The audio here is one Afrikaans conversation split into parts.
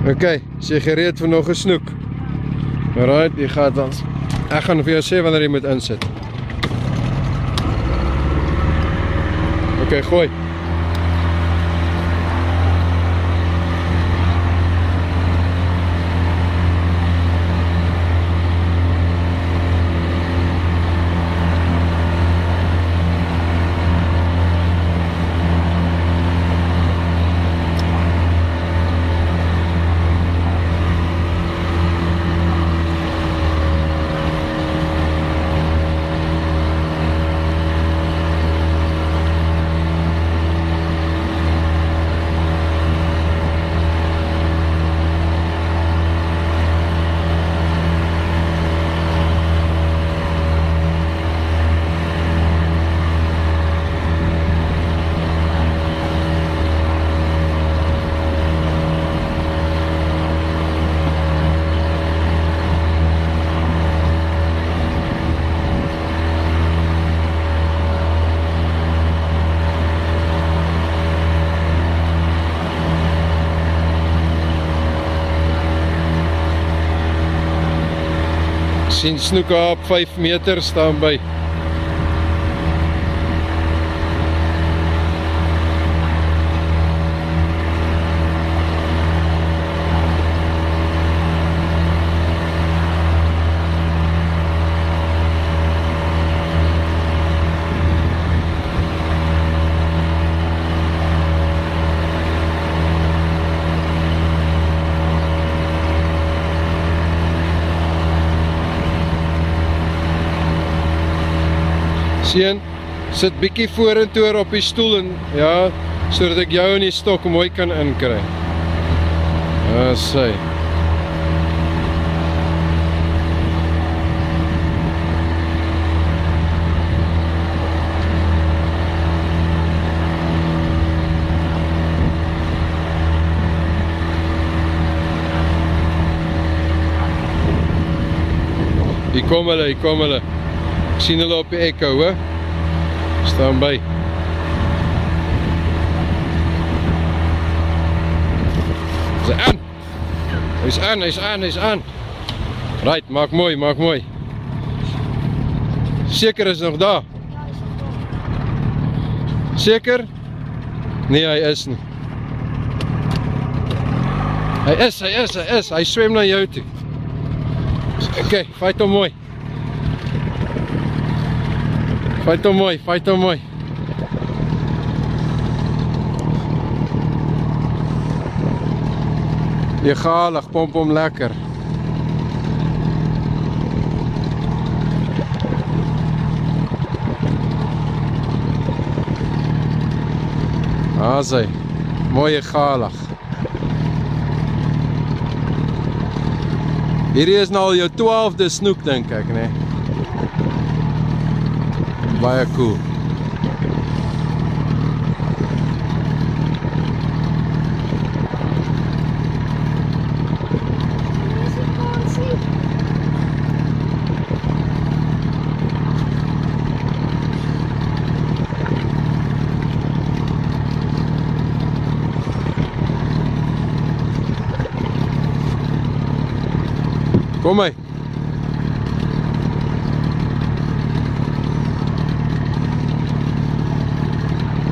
Okay, is jy gereed vir nog 'n snoek? Alright, jy gaan dan. Ek gaan vir jou sê wanneer jy moet insit. Okay, gooi. Sien snoeke op 5 meter staan by. Sien, sit bietjie vorentoe op die stoel en ja, sodat ek jou in die stok mooi kan inkry. Ja, sy. Hier kom hulle, hier kom hulle. Ek sien hulle op die ekko, hoor. Staan by. Hy's aan. Hy's aan, hy's aan, hy's aan. Right, maak mooi, maak mooi. Seker is nog daar. Seker? Nee, hy is nie. Hy is. Hy swem na jou toe. Okay, fight hom mooi. Fight hom mooi, fight hom mooi. Egalig, pomp hom lekker. Asai, mooi egalig. Hierdie is nou al jou 12de snoek, dink ek, nee. Baie cool. Kom my.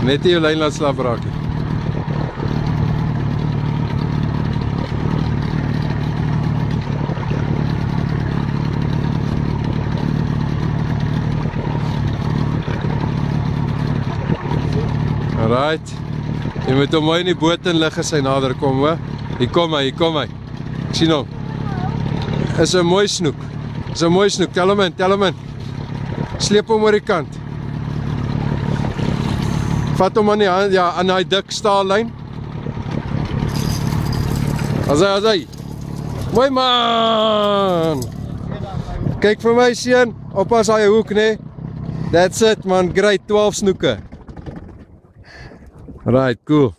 Net die lyn laat slap raak. Alright. Jy moet hom mooi in die boot in lig as hy nader kom, hoor. Hier kom hy, hier kom hy. Ek sien hom. Is 'n mooi snoek. Is 'n mooi snoek. Tel hom in, tel hom in. Sleep hom oor die kant. Vat hom aan die hand, ja, aan die dik staallyn. As hy. Mooi man. Kyk vir my seun, oppas hy hoek, nee. That's it man, great, 12 snoeke. Right, cool.